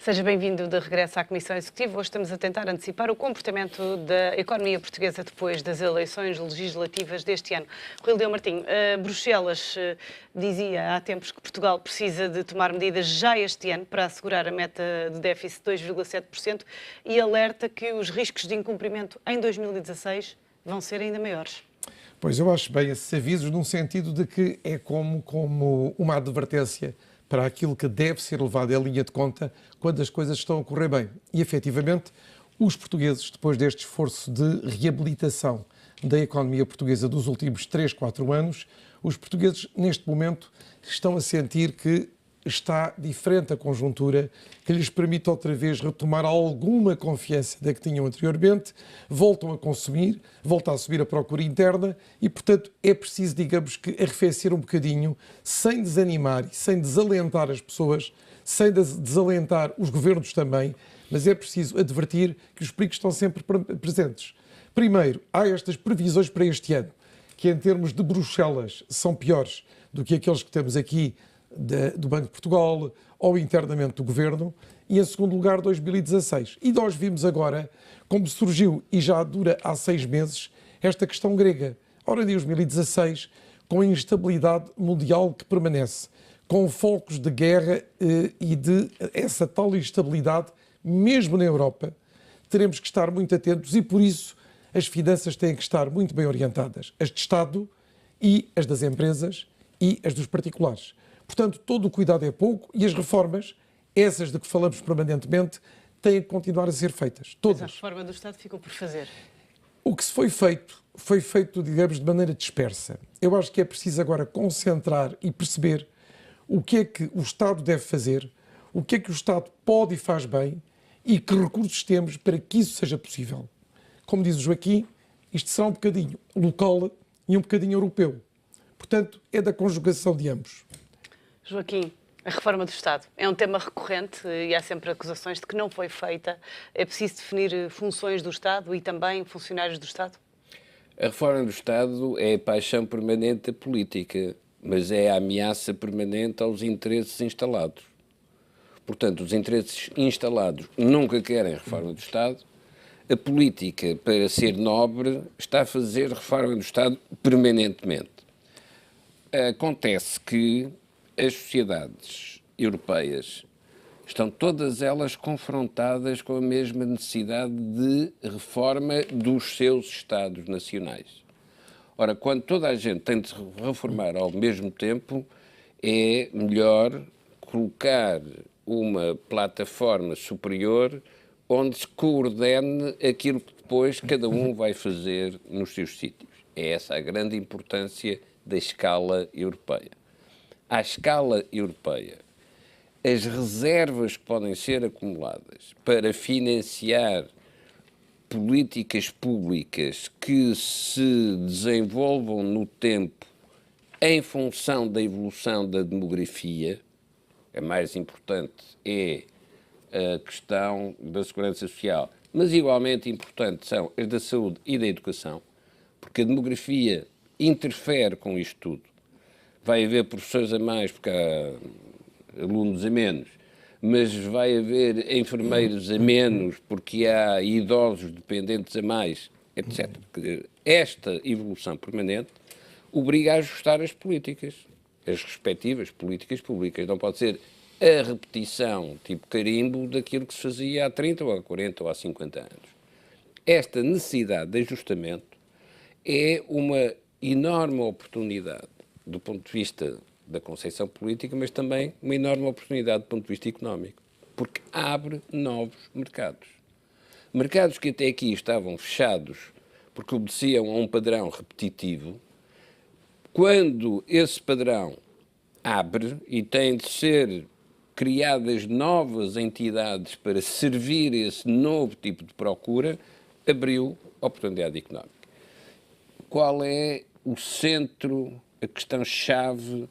Seja bem-vindo de regresso à Comissão Executiva. Hoje estamos a tentar antecipar o comportamento da economia portuguesa depois das eleições legislativas deste ano. Rui Leão Martinho, Bruxelas dizia há tempos que Portugal precisa de tomar medidas já este ano para assegurar a meta de déficit de 2,7% e alerta que os riscos de incumprimento em 2016 vão ser ainda maiores. Pois eu acho bem esses avisos num sentido de que é como uma advertência para aquilo que deve ser levado em linha de conta quando as coisas estão a correr bem. E, efetivamente, os portugueses, depois deste esforço de reabilitação da economia portuguesa dos últimos 3, 4 anos, os portugueses, neste momento, estão a sentir que está diferente a conjuntura, que lhes permite outra vez retomar alguma confiança da que tinham anteriormente, voltam a consumir, volta a subir a procura interna e, portanto, é preciso, digamos que, arrefecer um bocadinho, sem desanimar e sem desalentar as pessoas, sem desalentar os governos também, mas é preciso advertir que os perigos estão sempre presentes. Primeiro, há estas previsões para este ano, que em termos de Bruxelas são piores do que aqueles que temos aqui do Banco de Portugal ou internamente do Governo, e em segundo lugar 2016. E nós vimos agora como surgiu, e já dura há 6 meses, esta questão grega. Ora, em 2016, com a instabilidade mundial que permanece, com focos de guerra e de essa tal instabilidade, mesmo na Europa, teremos que estar muito atentos e, por isso, as finanças têm que estar muito bem orientadas. As de Estado e as das empresas e as dos particulares. Portanto, todo o cuidado é pouco e as reformas, essas de que falamos permanentemente, têm que continuar a ser feitas. Todas. Mas a reforma do Estado ficou por fazer. O que se foi feito, digamos, de maneira dispersa. Eu acho que é preciso agora concentrar e perceber o que é que o Estado deve fazer, o que é que o Estado pode e faz bem e que recursos temos para que isso seja possível. Como diz o Joaquim, isto será um bocadinho local e um bocadinho europeu. Portanto, é da conjugação de ambos. Joaquim, a reforma do Estado é um tema recorrente e há sempre acusações de que não foi feita. É preciso definir funções do Estado e também funcionários do Estado? A reforma do Estado é a paixão permanente da política, mas é a ameaça permanente aos interesses instalados. Portanto, os interesses instalados nunca querem reforma do Estado. A política, para ser nobre, está a fazer reforma do Estado permanentemente. Acontece que as sociedades europeias estão todas elas confrontadas com a mesma necessidade de reforma dos seus Estados nacionais. Ora, quando toda a gente tem de se reformar ao mesmo tempo, é melhor colocar uma plataforma superior onde se coordene aquilo que depois cada um vai fazer nos seus sítios. É essa a grande importância da escala europeia. À escala europeia, as reservas que podem ser acumuladas para financiar políticas públicas que se desenvolvam no tempo em função da evolução da demografia, a mais importante é a questão da segurança social, mas igualmente importante são as da saúde e da educação, porque a demografia interfere com isto tudo. Vai haver professores a mais porque há alunos a menos, mas vai haver enfermeiros a menos porque há idosos dependentes a mais, etc. Esta evolução permanente obriga a ajustar as políticas, as respectivas políticas públicas. Não pode ser a repetição, tipo carimbo, daquilo que se fazia há 30 ou há 40 ou há 50 anos. Esta necessidade de ajustamento é uma enorme oportunidade do ponto de vista da concepção política, mas também uma enorme oportunidade do ponto de vista económico, porque abre novos mercados. Mercados que até aqui estavam fechados porque obedeciam a um padrão repetitivo. Quando esse padrão abre e têm de ser criadas novas entidades para servir esse novo tipo de procura, abriu a oportunidade económica. Qual é o centro, a questão-chave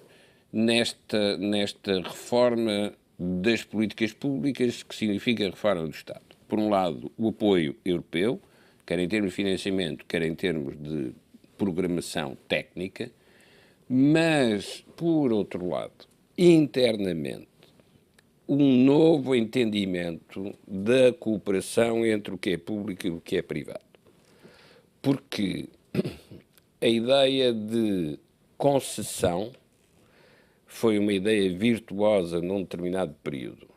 nesta reforma das políticas públicas, que significa a reforma do Estado? Por um lado, o apoio europeu, quer em termos de financiamento, quer em termos de programação técnica, mas, por outro lado, internamente, um novo entendimento da cooperação entre o que é público e o que é privado. Porque a ideia de concessão foi uma ideia virtuosa num determinado período.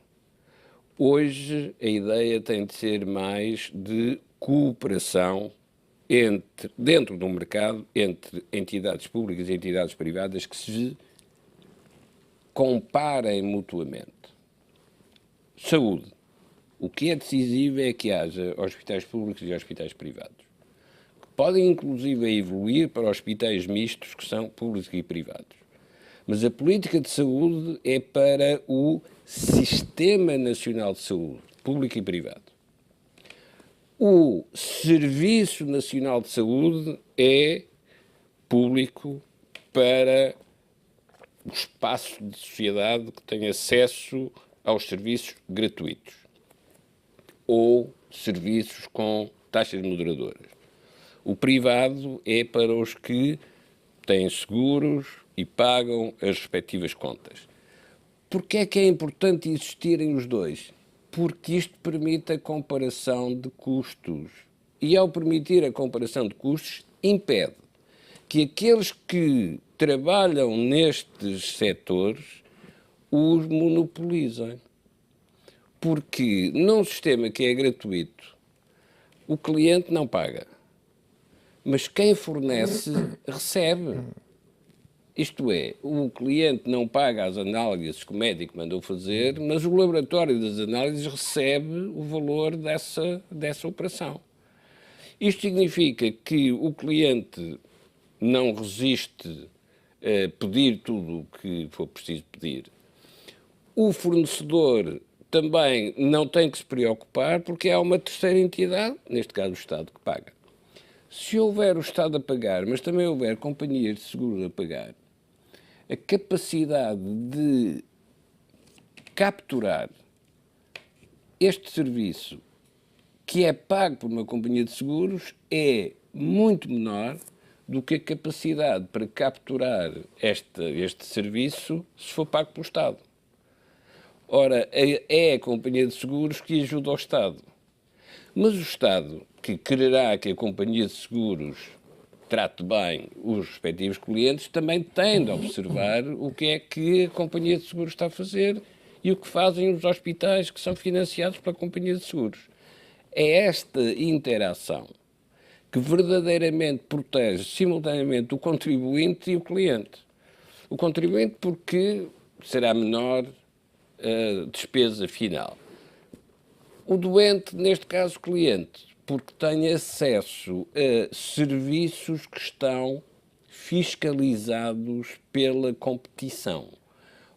Hoje, a ideia tem de ser mais de cooperação dentro do mercado entre entidades públicas e entidades privadas que se comparem mutuamente. Saúde. O que é decisivo é que haja hospitais públicos e hospitais privados, que podem inclusive evoluir para hospitais mistos que são públicos e privados. Mas a política de saúde é para o Sistema Nacional de Saúde, público e privado. O Serviço Nacional de Saúde é público para o espaço de sociedade que tem acesso aos serviços gratuitos ou serviços com taxas moderadoras. O privado é para os que têm seguros e pagam as respectivas contas. Porquê é que é importante existirem os dois? Porque isto permite a comparação de custos. E ao permitir a comparação de custos, impede que aqueles que trabalham nestes setores os monopolizem. Porque num sistema que é gratuito, o cliente não paga, mas quem fornece recebe. Isto é, o cliente não paga as análises que o médico mandou fazer, mas o laboratório das análises recebe o valor dessa operação. Isto significa que o cliente não resiste a pedir tudo o que for preciso pedir. O fornecedor também não tem que se preocupar porque há uma terceira entidade, neste caso o Estado, que paga. Se houver o Estado a pagar, mas também houver companhias de seguro a pagar, a capacidade de capturar este serviço que é pago por uma companhia de seguros é muito menor do que a capacidade para capturar este serviço se for pago pelo Estado. Ora, é a companhia de seguros que ajuda ao Estado. Mas o Estado, que quererá que a companhia de seguros trate bem os respectivos clientes, também tem de observar o que é que a companhia de seguros está a fazer e o que fazem os hospitais que são financiados pela companhia de seguros. É esta interação que verdadeiramente protege simultaneamente o contribuinte e o cliente. O contribuinte porque será menor a despesa final. O doente, neste caso cliente, porque tem acesso a serviços que estão fiscalizados pela competição.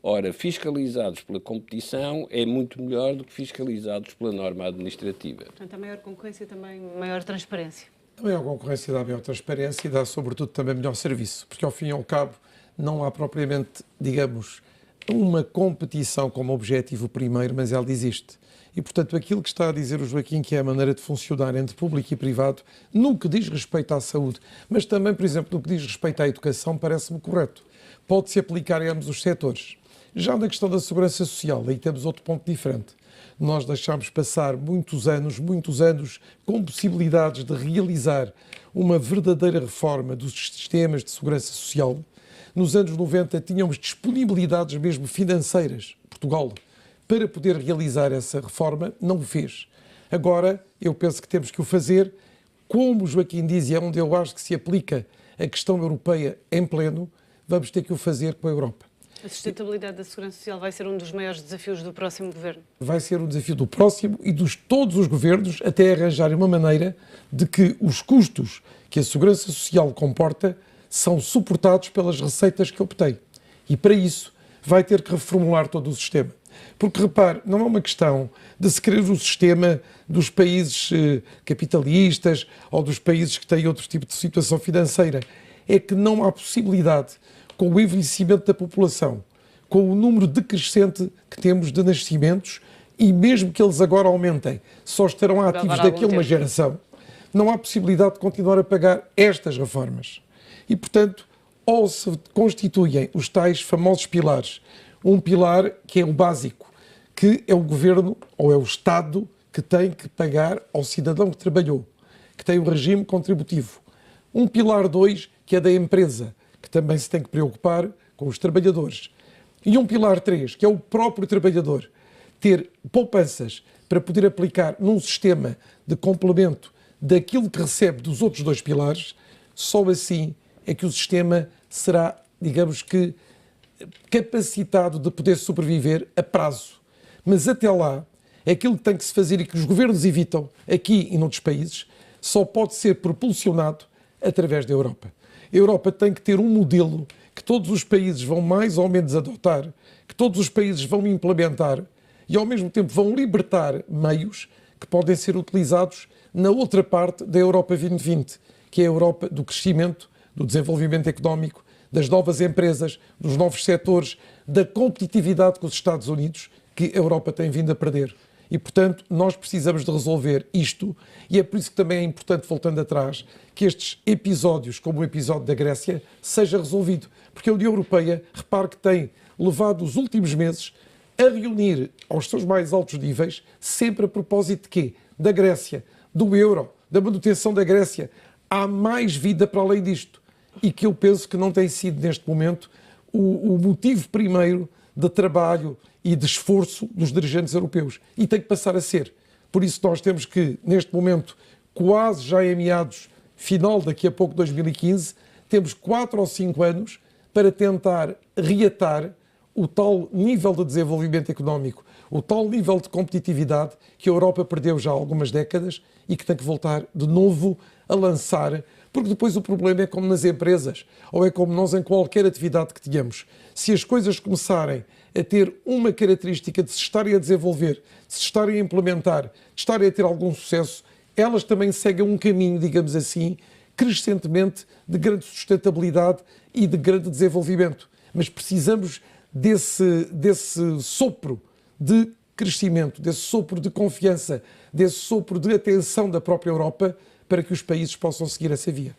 Ora, fiscalizados pela competição é muito melhor do que fiscalizados pela norma administrativa. Portanto, a maior concorrência também maior transparência. A maior concorrência dá maior transparência e dá, sobretudo, também melhor serviço, porque, ao fim e ao cabo, não há propriamente, digamos, uma competição como objetivo primeiro, mas ela existe. E, portanto, aquilo que está a dizer o Joaquim, que é a maneira de funcionar entre público e privado, no que diz respeito à saúde, mas também, por exemplo, no que diz respeito à educação, parece-me correto. Pode-se aplicar a ambos os setores. Já na questão da segurança social, aí temos outro ponto diferente. Nós deixámos passar muitos anos com possibilidades de realizar uma verdadeira reforma dos sistemas de segurança social. Nos anos 90 tínhamos disponibilidades mesmo financeiras, Portugal, para poder realizar essa reforma, não o fez. Agora, eu penso que temos que o fazer, como o Joaquim diz, e é onde eu acho que se aplica a questão europeia em pleno, vamos ter que o fazer com a Europa. A sustentabilidade da segurança social vai ser um dos maiores desafios do próximo governo? Vai ser um desafio do próximo e de todos os governos até arranjarem uma maneira de que os custos que a segurança social comporta são suportados pelas receitas que obtém. E para isso vai ter que reformular todo o sistema. Porque, repare, não é uma questão de se querer o sistema dos países capitalistas ou dos países que têm outro tipo de situação financeira. É que não há possibilidade, com o envelhecimento da população, com o número decrescente que temos de nascimentos, e mesmo que eles agora aumentem, só estarão ativos daqui a uma geração, não há possibilidade de continuar a pagar estas reformas. E, portanto, ou se constituem os tais famosos pilares, um pilar que é o básico, que é o governo ou é o Estado que tem que pagar ao cidadão que trabalhou, que tem o regime contributivo. Um pilar 2, que é da empresa, que também se tem que preocupar com os trabalhadores. E um pilar 3, que é o próprio trabalhador, ter poupanças para poder aplicar num sistema de complemento daquilo que recebe dos outros 2 pilares, só assim é que o sistema será, digamos que, capacitado de poder sobreviver a prazo. Mas até lá, aquilo que tem que se fazer e que os governos evitam, aqui e noutros países, só pode ser propulsionado através da Europa. A Europa tem que ter um modelo que todos os países vão mais ou menos adotar, que todos os países vão implementar e ao mesmo tempo vão libertar meios que podem ser utilizados na outra parte da Europa 2020, que é a Europa do crescimento, do desenvolvimento económico, das novas empresas, dos novos setores, da competitividade com os Estados Unidos, que a Europa tem vindo a perder. E, portanto, nós precisamos de resolver isto e é por isso que também é importante, voltando atrás, que estes episódios, como o episódio da Grécia, seja resolvido. Porque a União Europeia, repare que tem levado os últimos meses a reunir aos seus mais altos níveis, sempre a propósito de quê? Da Grécia, do euro, da manutenção da Grécia. Há mais vida para além disto. E que eu penso que não tem sido, neste momento, o motivo primeiro de trabalho e de esforço dos dirigentes europeus. E tem que passar a ser. Por isso nós temos que, neste momento, quase já em meados, final daqui a pouco, 2015, temos 4 ou 5 anos para tentar reatar o tal nível de desenvolvimento económico, o tal nível de competitividade que a Europa perdeu já há algumas décadas e que tem que voltar de novo a lançar, porque depois o problema é como nas empresas, ou é como nós em qualquer atividade que tenhamos. Se as coisas começarem a ter uma característica de se estarem a desenvolver, de se estarem a implementar, de estarem a ter algum sucesso, elas também seguem um caminho, digamos assim, crescentemente de grande sustentabilidade e de grande desenvolvimento. Mas precisamos desse sopro de crescimento, desse sopro de confiança, desse sopro de atenção da própria Europa para que os países possam seguir essa via.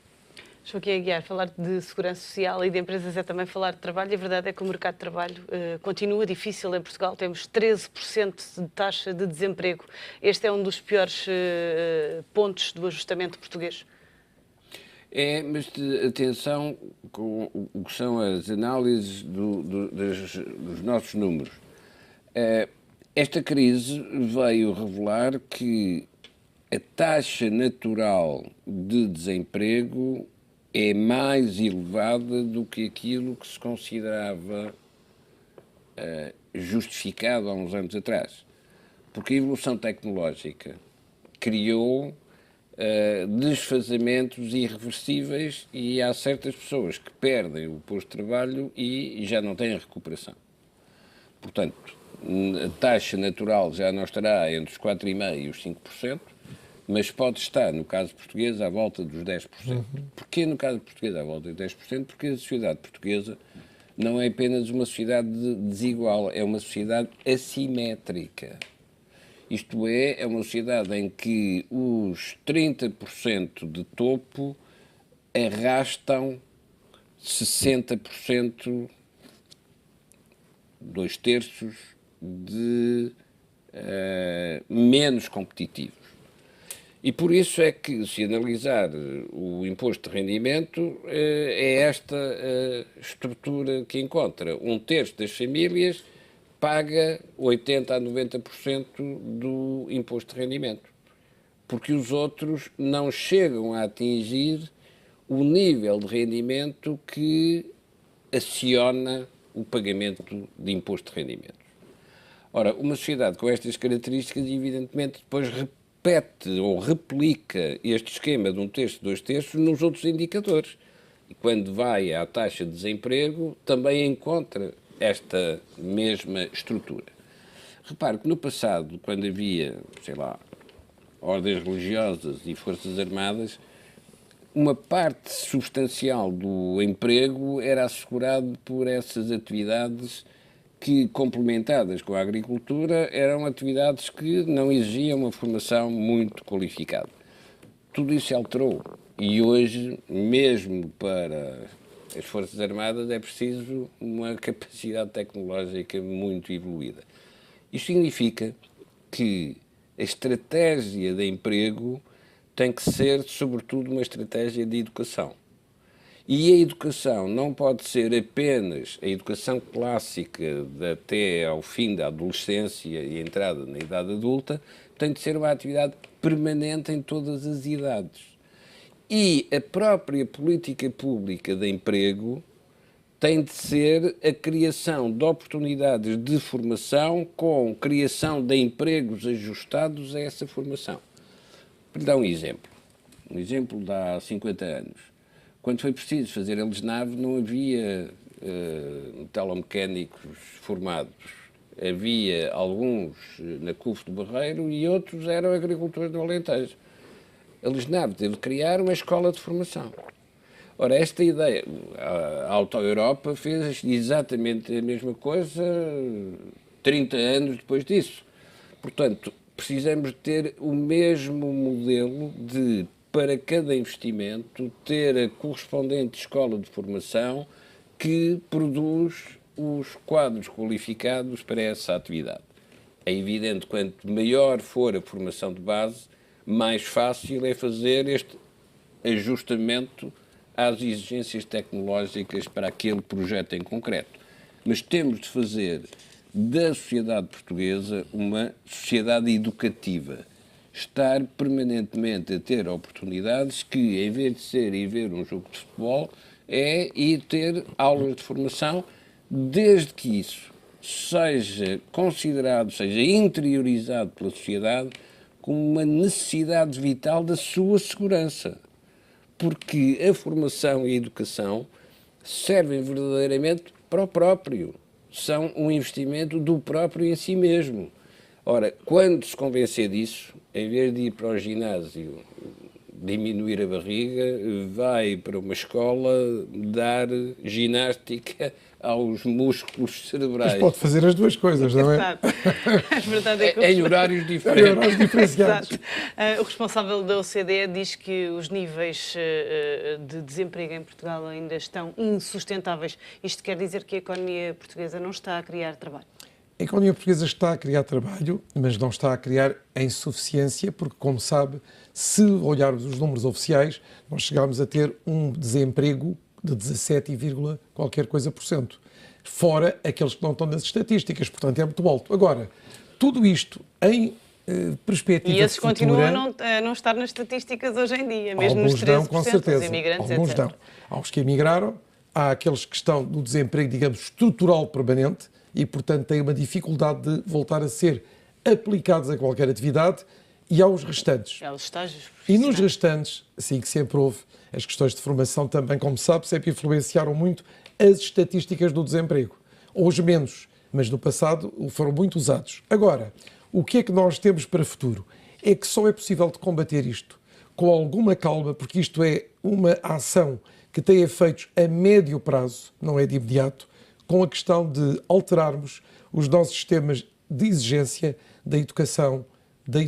Joaquim Aguiar, falar de segurança social e de empresas é também falar de trabalho. E a verdade é que o mercado de trabalho continua difícil em Portugal. Temos 13% de taxa de desemprego. Este é um dos piores pontos do ajustamento português. É, mas atenção com o que são as análises dos nossos números. Esta crise veio revelar que a taxa natural de desemprego é mais elevada do que aquilo que se considerava justificado há uns anos atrás. Porque a evolução tecnológica criou desfazamentos irreversíveis e há certas pessoas que perdem o posto de trabalho e já não têm recuperação. Portanto, a taxa natural já não estará entre os 4,5% e os 5%, mas pode estar, no caso português, à volta dos 10%. Porquê no caso português à volta dos 10%? Porque a sociedade portuguesa não é apenas uma sociedade desigual, é uma sociedade assimétrica. Isto é uma sociedade em que os 30% de topo arrastam 60%, 2/3 de menos competitivos. E por isso é que, se analisar o imposto de rendimento, é esta estrutura que encontra. 1/3 das famílias paga 80% a 90% do imposto de rendimento, porque os outros não chegam a atingir o nível de rendimento que aciona o pagamento de imposto de rendimentos. Ora, uma sociedade com estas características, evidentemente, depois repete ou replica este esquema de 1/3, 2/3 nos outros indicadores. E quando vai à taxa de desemprego, também encontra esta mesma estrutura. Repare que no passado, quando havia, sei lá, ordens religiosas e forças armadas, uma parte substancial do emprego era assegurado por essas atividades que, complementadas com a agricultura, eram atividades que não exigiam uma formação muito qualificada. Tudo isso se alterou e hoje, mesmo para as Forças Armadas, é preciso uma capacidade tecnológica muito evoluída. Isto significa que a estratégia de emprego tem que ser, sobretudo, uma estratégia de educação. E a educação não pode ser apenas a educação clássica até ao fim da adolescência e a entrada na idade adulta, tem de ser uma atividade permanente em todas as idades. E a própria política pública de emprego tem de ser a criação de oportunidades de formação com criação de empregos ajustados a essa formação. Para lhe dar um exemplo de há 50 anos. Quando foi preciso fazer a Lesnave, não havia metalomecânicos formados. Havia alguns na CUF do Barreiro e outros eram agricultores do Alentejo. A Lesnave teve de criar uma escola de formação. Ora, esta ideia, a Auto Europa fez exatamente a mesma coisa 30 anos depois disso. Portanto, precisamos ter o mesmo modelo de, para cada investimento, ter a correspondente escola de formação que produz os quadros qualificados para essa atividade. É evidente que quanto maior for a formação de base, mais fácil é fazer este ajustamento às exigências tecnológicas para aquele projeto em concreto. Mas temos de fazer da sociedade portuguesa uma sociedade educativa. Estar permanentemente a ter oportunidades que, em vez de ser ir ver um jogo de futebol, é ir ter aulas de formação, desde que isso seja considerado, seja interiorizado pela sociedade como uma necessidade vital da sua segurança. Porque a formação e a educação servem verdadeiramente para o próprio. São um investimento do próprio em si mesmo. Ora, quando se convencer disso, em vez de ir para o ginásio diminuir a barriga, vai para uma escola dar ginástica aos músculos cerebrais. Mas pode fazer as duas coisas, não é? Exato. A verdade é que Em horários diferentes. Em horários diferenciados. Exato. O responsável da OCDE diz que os níveis de desemprego em Portugal ainda estão insustentáveis. Isto quer dizer que a economia portuguesa não está a criar trabalho? A economia portuguesa está a criar trabalho, mas não está a criar em suficiência, porque, como sabe, se olharmos os números oficiais, nós chegámos a ter um desemprego de 17, qualquer coisa por cento, fora aqueles que não estão nas estatísticas, portanto é muito alto. Agora, tudo isto em perspectiva e esses futura, continuam a não estar nas estatísticas hoje em dia, mesmo alguns nos 13%, dão, com certeza. os imigrantes, Alguns etc. dão. Há os que emigraram, há aqueles que estão no desemprego, digamos, estrutural permanente e, portanto, têm uma dificuldade de voltar a ser aplicados a qualquer atividade, e há os restantes. Há os estágios E nos restantes, assim que sempre houve, as questões de formação também, como sabe, sempre influenciaram muito as estatísticas do desemprego. Hoje menos, mas no passado foram muito usados. Agora, o que é que nós temos para o futuro? É que só é possível de combater isto com alguma calma, porque isto é uma ação que tem efeitos a médio prazo, não é de imediato, com a questão de alterarmos os nossos sistemas de exigência da educação, da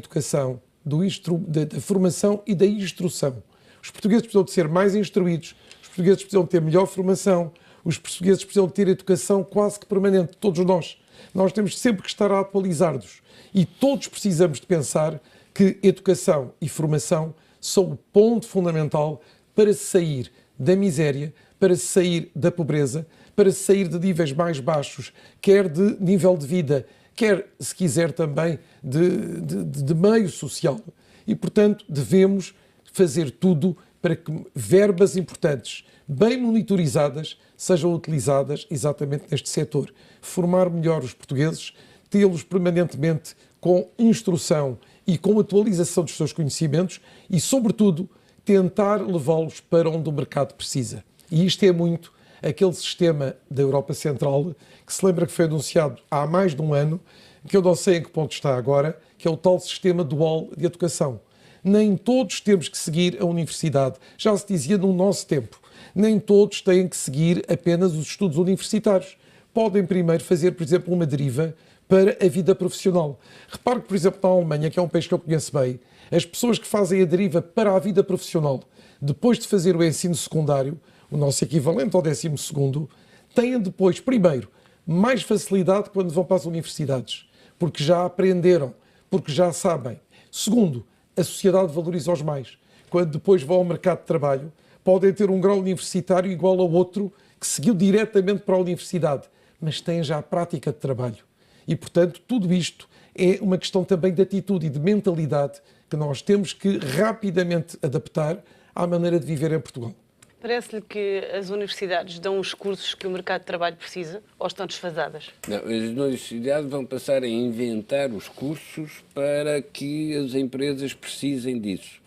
formação e da instrução. Os portugueses precisam de ser mais instruídos, os portugueses precisam de ter melhor formação, os portugueses precisam de ter educação quase que permanente, todos nós. Nós temos sempre que estar a atualizar-nos e todos precisamos de pensar que educação e formação são o ponto fundamental para sair da miséria, para sair da pobreza, para sair de níveis mais baixos, quer de nível de vida, quer, se quiser, também de meio social. E, portanto, devemos fazer tudo para que verbas importantes, bem monitorizadas, sejam utilizadas exatamente neste setor. Formar melhor os portugueses, tê-los permanentemente com instrução e com atualização dos seus conhecimentos e, sobretudo, tentar levá-los para onde o mercado precisa. E isto é muito aquele sistema da Europa Central, que se lembra que foi anunciado há mais de um ano, que eu não sei em que ponto está agora, que é o tal sistema dual de educação. Nem todos temos que seguir a universidade. Já se dizia no nosso tempo. Nem todos têm que seguir apenas os estudos universitários. Podem primeiro fazer, por exemplo, uma deriva para a vida profissional. Repare que, por exemplo, na Alemanha, que é um país que eu conheço bem, as pessoas que fazem a deriva para a vida profissional, depois de fazer o ensino secundário, o nosso equivalente ao 12º, têm depois, primeiro, mais facilidade quando vão para as universidades. porque já aprenderam, porque já sabem. Segundo, a sociedade valoriza-os mais. Quando depois vão ao mercado de trabalho, podem ter um grau universitário igual ao outro que seguiu diretamente para a universidade, mas têm já a prática de trabalho. E, portanto, tudo isto é uma questão também de atitude e de mentalidade que nós temos que rapidamente adaptar à maneira de viver em Portugal. Parece-lhe que as universidades dão os cursos que o mercado de trabalho precisa ou estão desfasadas? Não, as universidades vão passar a inventar os cursos para que as empresas precisem disso.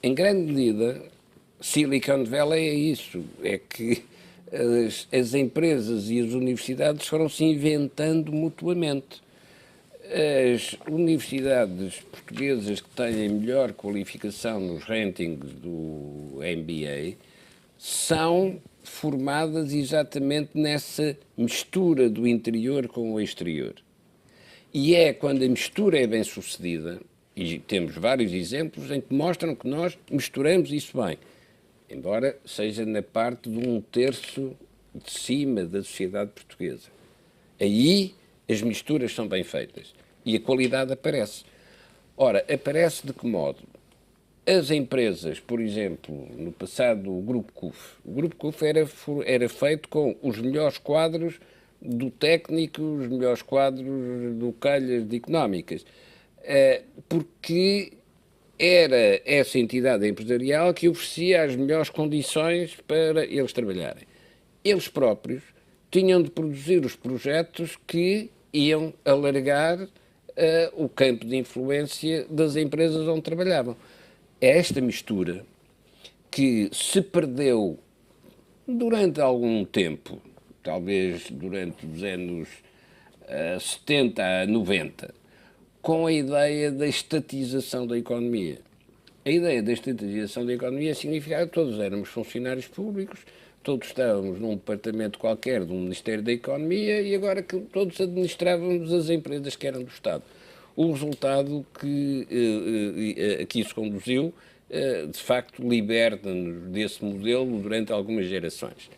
Em grande medida, Silicon Valley é isso, é que as empresas e as universidades foram se inventando mutuamente. As universidades portuguesas que têm melhor qualificação nos rankings do MBA são formadas exatamente nessa mistura do interior com o exterior. E é quando a mistura é bem sucedida, e temos vários exemplos em que mostram que nós misturamos isso bem, embora seja na parte de 1/3 de cima da sociedade portuguesa. Aí as misturas são bem feitas e a qualidade aparece. Ora, aparece de que modo? As empresas, por exemplo, no passado, o Grupo CUF. O Grupo CUF era feito com os melhores quadros do técnico, os melhores quadros do Calhas de Económicas, porque era essa entidade empresarial que oferecia as melhores condições para eles trabalharem. Eles próprios tinham de produzir os projetos que iam alargar o campo de influência das empresas onde trabalhavam. É esta mistura que se perdeu durante algum tempo, talvez durante os anos 70 a 90, com a ideia da estatização da economia. A ideia da estatização da economia significava que todos éramos funcionários públicos, todos estávamos num departamento qualquer do Ministério da Economia e agora que todos administrávamos as empresas que eram do Estado. O resultado que isso conduziu, de facto, liberta-nos desse modelo durante algumas gerações.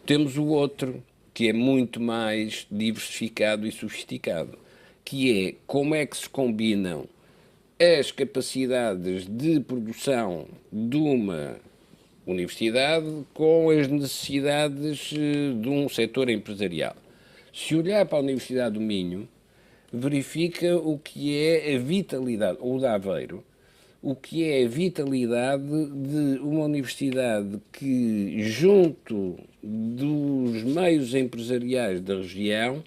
Temos o outro, que é muito mais diversificado e sofisticado, que é como é que se combinam as capacidades de produção de uma universidade com as necessidades de um setor empresarial. Se olhar para a Universidade do Minho, verifica o que é a vitalidade, ou da Aveiro, o que é a vitalidade de uma universidade que, junto dos meios empresariais da região,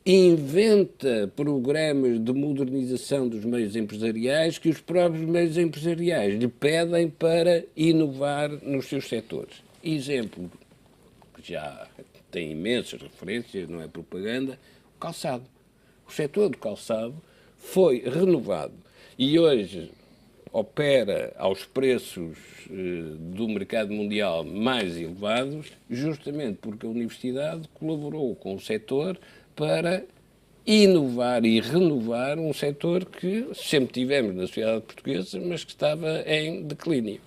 inventa programas de modernização dos meios empresariais que os próprios meios empresariais lhe pedem para inovar nos seus setores. Exemplo, que já tem imensas referências, não é propaganda, o calçado. O setor do calçado foi renovado e hoje opera aos preços do mercado mundial mais elevados, justamente porque a universidade colaborou com o setor para inovar e renovar um setor que sempre tivemos na sociedade portuguesa, mas que estava em declínio.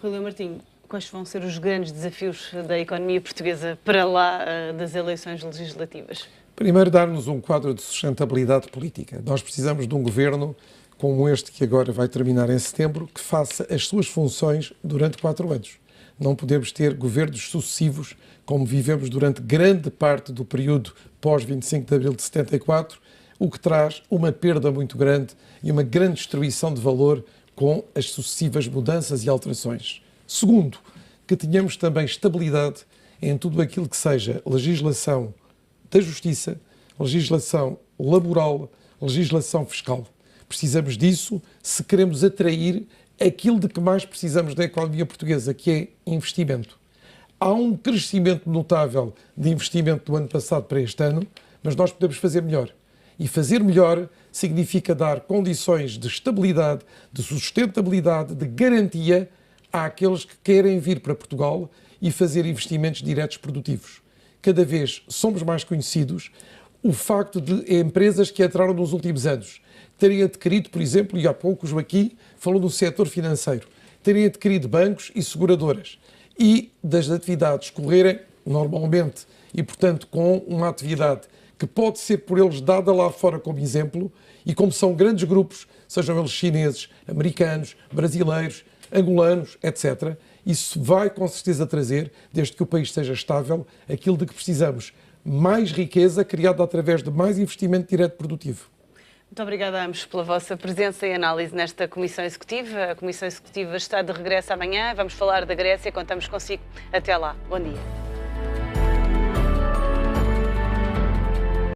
Rui Martinho, quais vão ser os grandes desafios da economia portuguesa para lá das eleições legislativas? Primeiro, dar-nos um quadro de sustentabilidade política. Nós precisamos de um governo como este que agora vai terminar em setembro, que faça as suas funções durante 4 anos. Não podemos ter governos sucessivos, como vivemos durante grande parte do período pós-25 de abril de 74, o que traz uma perda muito grande e uma grande destruição de valor com as sucessivas mudanças e alterações. Segundo, que tenhamos também estabilidade em tudo aquilo que seja legislação da justiça, legislação laboral, legislação fiscal. Precisamos disso se queremos atrair aquilo de que mais precisamos da economia portuguesa, que é investimento. Há um crescimento notável de investimento do ano passado para este ano, mas nós podemos fazer melhor. E fazer melhor significa dar condições de estabilidade, de sustentabilidade, de garantia àqueles que querem vir para Portugal e fazer investimentos diretos produtivos. Cada vez somos mais conhecidos o facto de empresas que entraram nos últimos anos terem adquirido, por exemplo, e há pouco o Joaquim falou do setor financeiro, terem adquirido bancos e seguradoras e das atividades correrem normalmente e, portanto, com uma atividade que pode ser por eles dada lá fora como exemplo, e como são grandes grupos, sejam eles chineses, americanos, brasileiros, angolanos, etc., isso vai com certeza trazer, desde que o país esteja estável, aquilo de que precisamos: mais riqueza criada através de mais investimento direto produtivo. Muito obrigada a ambos pela vossa presença e análise nesta Comissão Executiva. A Comissão Executiva está de regresso amanhã. Vamos falar da Grécia. Contamos consigo. Até lá. Bom dia.